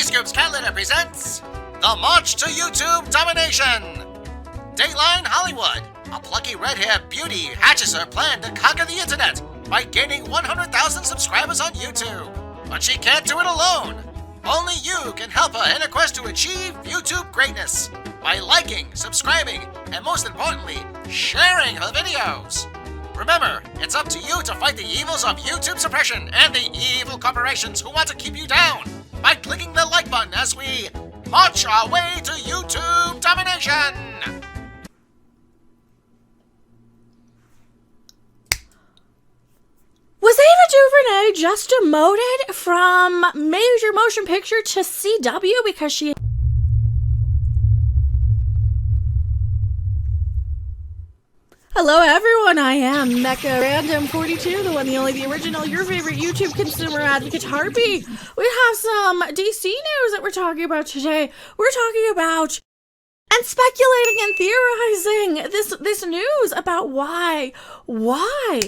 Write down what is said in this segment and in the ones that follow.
Scoops Cat Litter presents The March to YouTube Domination! Dateline Hollywood. A plucky red-haired beauty hatches her plan to conquer the internet by gaining 100,000 subscribers on YouTube. But she can't do it alone. Only you can help her in her quest to achieve YouTube greatness by liking, subscribing, and most importantly, sharing her videos. Remember, it's up to you to fight the evils of YouTube suppression and the evil corporations who want to keep you down by clicking the like button as we march our way to YouTube domination! Was Ava DuVernay just demoted from major motion picture to CW because she... Hello everyone, I am Mecha Random 42, the one, the only, the original, your favorite YouTube consumer advocate Harpy. We have some DC news that we're talking about today. We're talking about and speculating and theorizing this news about why Warner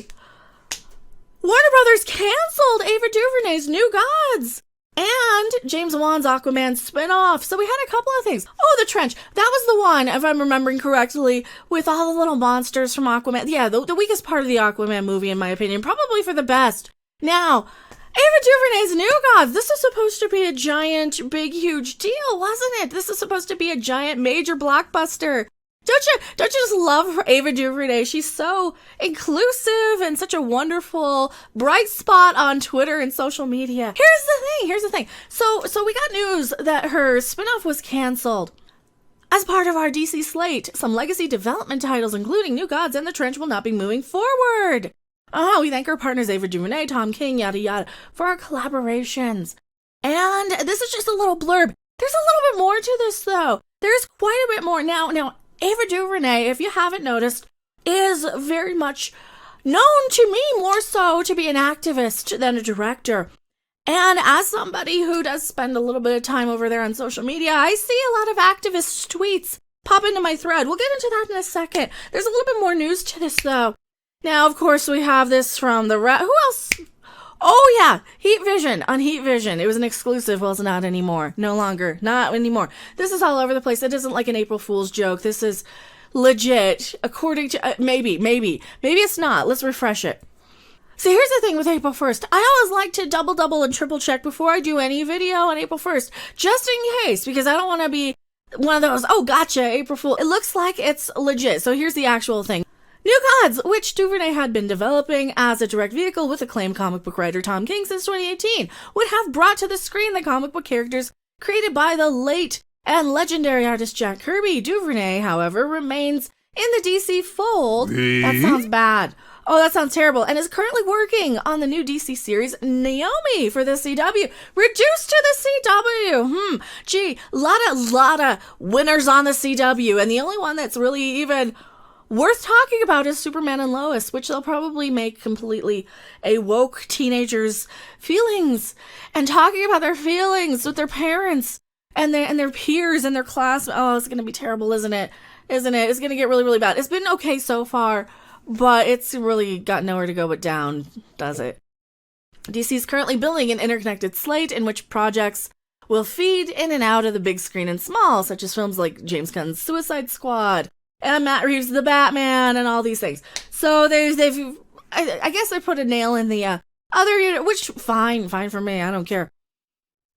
Brothers canceled Ava DuVernay's New Gods and James Wan's Aquaman spinoff. So we had a couple of things. Oh, The Trench. That was the one, if I'm remembering correctly, with all the little monsters from Aquaman. Yeah, the weakest part of the Aquaman movie, in my opinion. Probably for the best. Now, Ava DuVernay's New Gods. This is supposed to be a giant, big, huge deal, wasn't it? This is supposed to be a giant, major blockbuster. Don't you just love Ava DuVernay? She's so inclusive and such a wonderful bright spot on Twitter and social media. Here's the thing. So we got news that her spinoff was canceled. As part of our DC slate, some legacy development titles, including New Gods and The Trench, will not be moving forward. We thank our partners Ava DuVernay, Tom King, yada yada, for our collaborations. And this is just a little blurb. There's a little bit more to this, though. There's quite a bit more. Now, Ava DuVernay, if you haven't noticed, is very much known to me more so to be an activist than a director. And as somebody who does spend a little bit of time over there on social media, I see a lot of activist tweets pop into my thread. We'll get into that in a second. There's a little bit more news to this, though. Now, of course, we have this from the... Who else? Oh, yeah. Heat Vision. On Heat Vision. It was an exclusive. Well, it's not anymore. No longer. Not anymore. This is all over the place. It isn't like an April Fool's joke. This is legit. According to... maybe. Maybe it's not. Let's refresh it. See, here's the thing with April 1st. I always like to double and triple check before I do any video on April 1st. Just in case. Because I don't want to be one of those, oh, gotcha, April Fool. It looks like it's legit. So here's the actual thing. New Gods, which DuVernay had been developing as a direct vehicle with acclaimed comic book writer Tom King since 2018, would have brought to the screen the comic book characters created by the late and legendary artist Jack Kirby. DuVernay, however, remains in the DC fold. That sounds bad. Oh, that sounds terrible. And is currently working on the new DC series Naomi for the CW. Reduced to the CW. Gee, lot of winners on the CW. And the only one that's really even worth talking about is Superman and Lois, which they'll probably make completely a woke teenagers' feelings and talking about their feelings with their parents and their peers and their class. Oh, it's going to be terrible, isn't it? It's going to get really, really bad. It's been okay so far, but it's really got nowhere to go but down, does it? DC is currently building an interconnected slate in which projects will feed in and out of the big screen and small, such as films like James Gunn's Suicide Squad, and Matt Reeves' The Batman, and all these things. So I guess they put a nail in the other unit, which, fine for me, I don't care.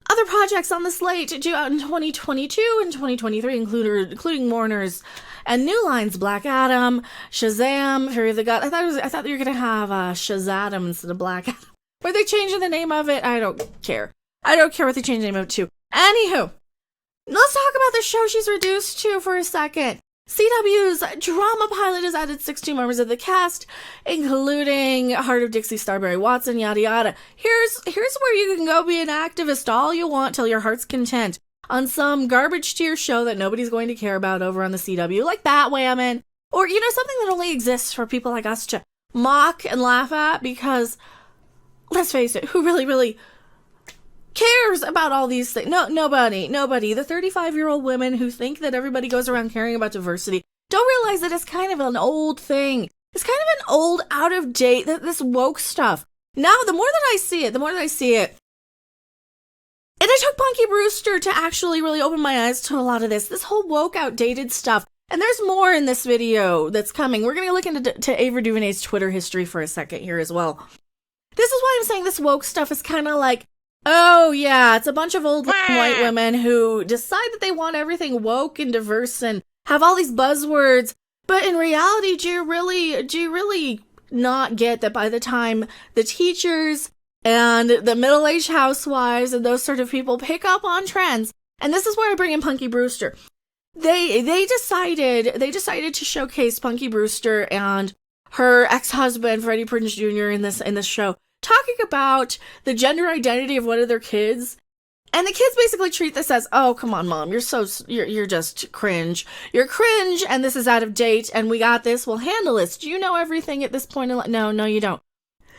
Other projects on the slate due out in 2022 and 2023 including Warner's and New Line's Black Adam, Shazam, Fury of the God. I thought you were going to have Shazam instead of Black Adam. Were they changing the name of it? I don't care. I don't care what they changed the name of it to. Anywho, let's talk about the show she's reduced to for a second. CW's drama pilot has added 6 new members of the cast, including Heart of Dixie, Starberry Watson, yada yada. Here's where you can go be an activist all you want till your heart's content on some garbage tier show that nobody's going to care about over on the CW, like Batwoman, or something that only exists for people like us to mock and laugh at. Because let's face it, who really cares about all these things? No, nobody. The 35-year-old women who think that everybody goes around caring about diversity don't realize that it's kind of an old thing. It's kind of an old, out of date, this woke stuff. Now, the more that I see it, And it took Punky Brewster to actually really open my eyes to a lot of this whole woke, outdated stuff. And there's more in this video that's coming. We're going to look into Ava DuVernay's Twitter history for a second here as well. This is why I'm saying this woke stuff is kind of like, oh yeah, it's a bunch of old white women who decide that they want everything woke and diverse and have all these buzzwords. But in reality, do you really not get that by the time the teachers and the middle-aged housewives and those sort of people pick up on trends, and this is where I bring in Punky Brewster. They decided to showcase Punky Brewster and her ex-husband Freddie Prinze Jr. in this show, talking about the gender identity of one of their kids. And the kids basically treat this as, oh, come on, Mom, you're just cringe. You're cringe, and this is out of date, and we got this, we'll handle this. Do you know everything at this point? No, you don't.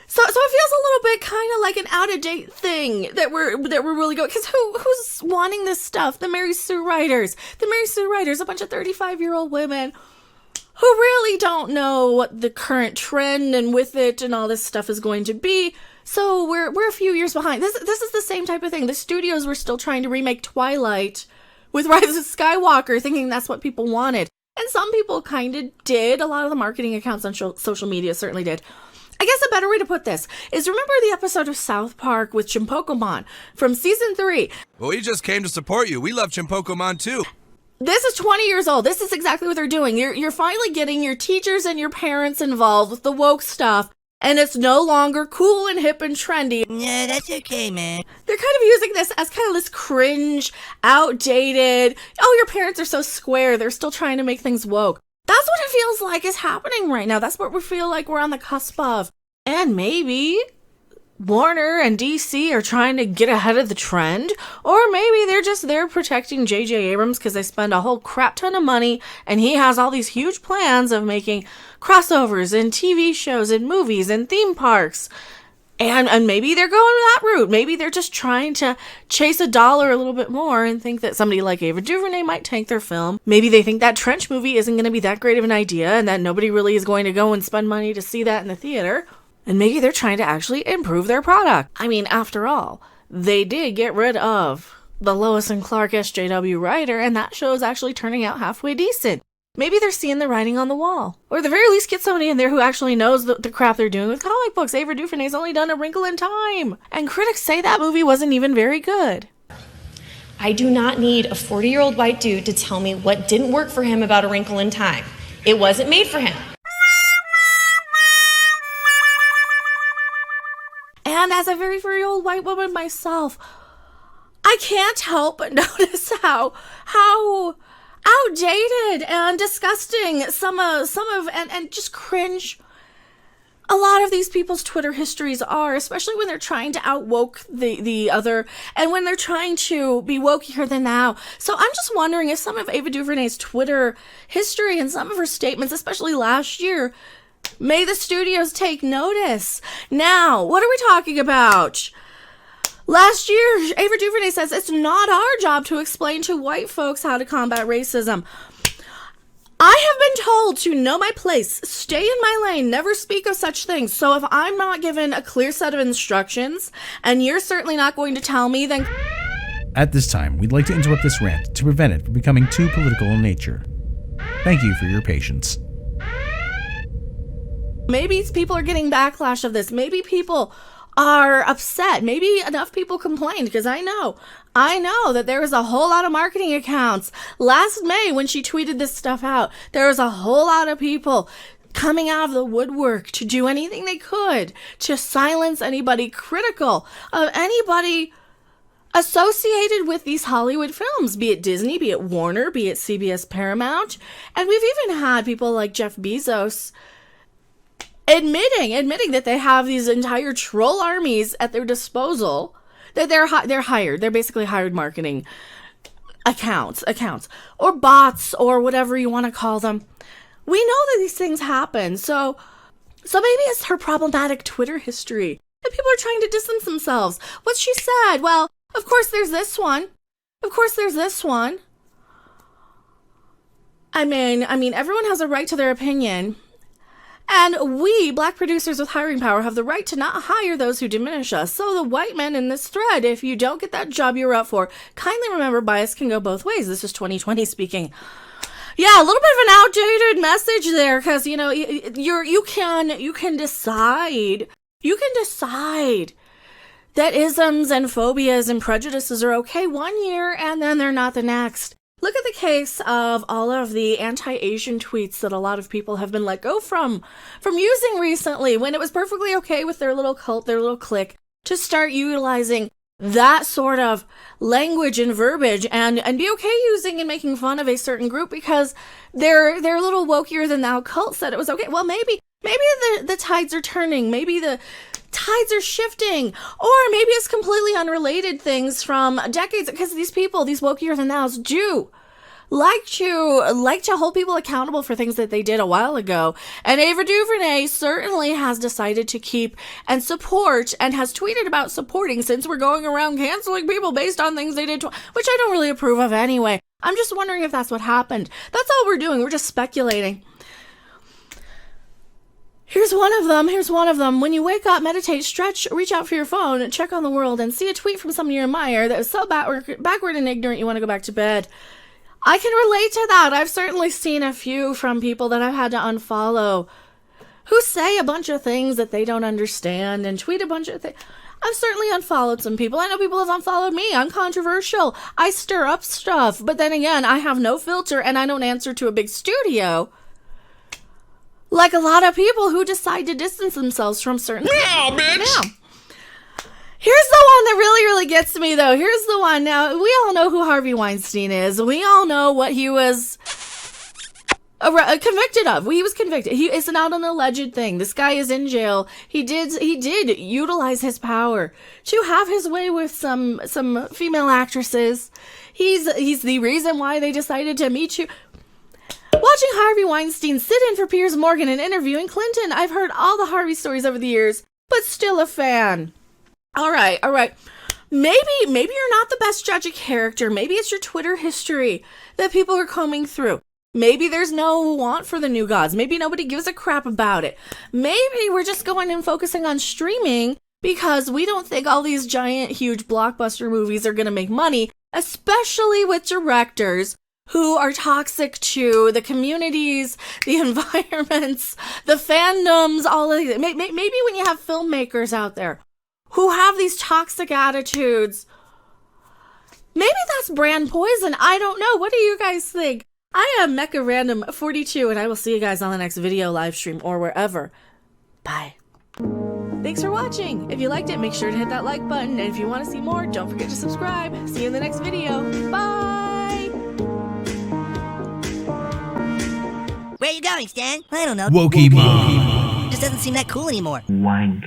So it feels a little bit kind of like an out-of-date thing that we're really going, because who's wanting this stuff? The Mary Sue writers. The Mary Sue writers, a bunch of 35-year-old women who really don't know what the current trend and with it and all this stuff is going to be. So we're a few years behind. This is the same type of thing. The studios were still trying to remake Twilight with Rise of Skywalker, thinking that's what people wanted. And some people kind of did. A lot of the marketing accounts on social media certainly did. I guess a better way to put this is, remember the episode of South Park with Chimpokomon from season 3? Well, we just came to support you. We love Chimpokomon too. This is 20 years old. This is exactly what they're doing. You're finally getting your teachers and your parents involved with the woke stuff, and it's no longer cool and hip and trendy. Yeah, that's okay, man. They're kind of using this as kind of this cringe, outdated, oh, your parents are so square, they're still trying to make things woke. That's what it feels like is happening right now. That's what we feel like we're on the cusp of. And maybe Warner and DC are trying to get ahead of the trend, or maybe they're just there protecting J.J. Abrams because they spend a whole crap ton of money and he has all these huge plans of making crossovers and TV shows and movies and theme parks. And maybe they're going that route. Maybe they're just trying to chase a dollar a little bit more and think that somebody like Ava DuVernay might tank their film. Maybe they think that Trench movie isn't going to be that great of an idea and that nobody really is going to go and spend money to see that in the theater. And maybe they're trying to actually improve their product. I mean, after all, they did get rid of the Lois and Clark SJW writer, and that show is actually turning out halfway decent. Maybe they're seeing the writing on the wall. Or at the very least, get somebody in there who actually knows the crap they're doing with comic books. Ava DuVernay's only done A Wrinkle in Time. And critics say that movie wasn't even very good. I do not need a 40-year-old white dude to tell me what didn't work for him about A Wrinkle in Time. It wasn't made for him. And as a very, very old white woman myself, I can't help but notice how outdated and disgusting some of and just cringe a lot of these people's Twitter histories are, especially when they're trying to outwoke the other, and when they're trying to be wokier than thou. So I'm just wondering if some of Ava DuVernay's Twitter history and some of her statements, especially last year, may the studios take notice. Now, what are we talking about? Last year, Ava DuVernay says it's not our job to explain to white folks how to combat racism. I have been told to know my place, stay in my lane, never speak of such things. So if I'm not given a clear set of instructions, and you're certainly not going to tell me, then... At this time, we'd like to interrupt this rant to prevent it from becoming too political in nature. Thank you for your patience. Maybe people are getting backlash of this. Maybe people are upset. Maybe enough people complained, because I know that there was a whole lot of marketing accounts. Last May, when she tweeted this stuff out, there was a whole lot of people coming out of the woodwork to do anything they could to silence anybody critical of anybody associated with these Hollywood films, be it Disney, be it Warner, be it CBS Paramount. And we've even had people like Jeff Bezos admitting that they have these entire troll armies at their disposal, that they're hired. They're basically hired marketing accounts, or bots, or whatever you want to call them. We know that these things happen. So maybe it's her problematic Twitter history that people are trying to distance themselves. What she said, well, of course there's this one. I mean, everyone has a right to their opinion. And we, black producers with hiring power, have the right to not hire those who diminish us. So the white men in this thread, if you don't get that job you're up for, kindly remember bias can go both ways. This is 2020 speaking. Yeah, a little bit of an outdated message there, because, you know, you can decide that isms and phobias and prejudices are okay one year and then they're not the next. Look at the case of all of the anti-Asian tweets that a lot of people have been let go from using recently, when it was perfectly okay with their little cult, their little clique, to start utilizing that sort of language and verbiage and be okay using and making fun of a certain group because their little wokier than thou cult said it was okay. Well, maybe the tides are turning. Maybe the tides are shifting, or maybe it's completely unrelated things from decades, because these people, these wokier than thous, do like to hold people accountable for things that they did a while ago. And Ava DuVernay certainly has decided to keep and support, and has tweeted about supporting, since we're going around canceling people based on things they did, which I don't really approve of anyway. I'm just wondering if that's what happened. That's all we're doing. We're just speculating. Here's one of them. When you wake up, meditate, stretch, reach out for your phone, check on the world, and see a tweet from someone you admire that is so backward and ignorant you want to go back to bed. I can relate to that. I've certainly seen a few from people that I've had to unfollow who say a bunch of things that they don't understand and tweet a bunch of things. I've certainly unfollowed some people. I know people have unfollowed me. I'm controversial. I stir up stuff. But then again, I have no filter and I don't answer to a big studio like a lot of people who decide to distance themselves from certain things. Yeah, bitch! Yeah. Here's the one that really, really gets me, though. Here's the one. Now, we all know who Harvey Weinstein is. We all know what he was convicted of. He was convicted. It's not an alleged thing. This guy is in jail. He did utilize his power to have his way with some female actresses. He's the reason why they decided to meet you. Watching Harvey Weinstein sit in for Piers Morgan and interviewing Clinton. I've heard all the Harvey stories over the years, but still a fan. All right. Maybe you're not the best judge of character. Maybe it's your Twitter history that people are combing through. Maybe there's no want for the New Gods. Maybe nobody gives a crap about it. Maybe we're just going and focusing on streaming because we don't think all these giant, huge blockbuster movies are going to make money, especially with directors who are toxic to the communities, the environments, the fandoms, all of it. Maybe when you have filmmakers out there who have these toxic attitudes, maybe that's brand poison. I don't know. What do you guys think? I am Mecha Random 42, and I will see you guys on the next video, live stream, or wherever. Bye. Thanks for watching. If you liked it, make sure to hit that like button. And if you want to see more, don't forget to subscribe. See you in the next video. Bye. Where are you going, Stan? I don't know. Wokey Mom. Just doesn't seem that cool anymore. Wank.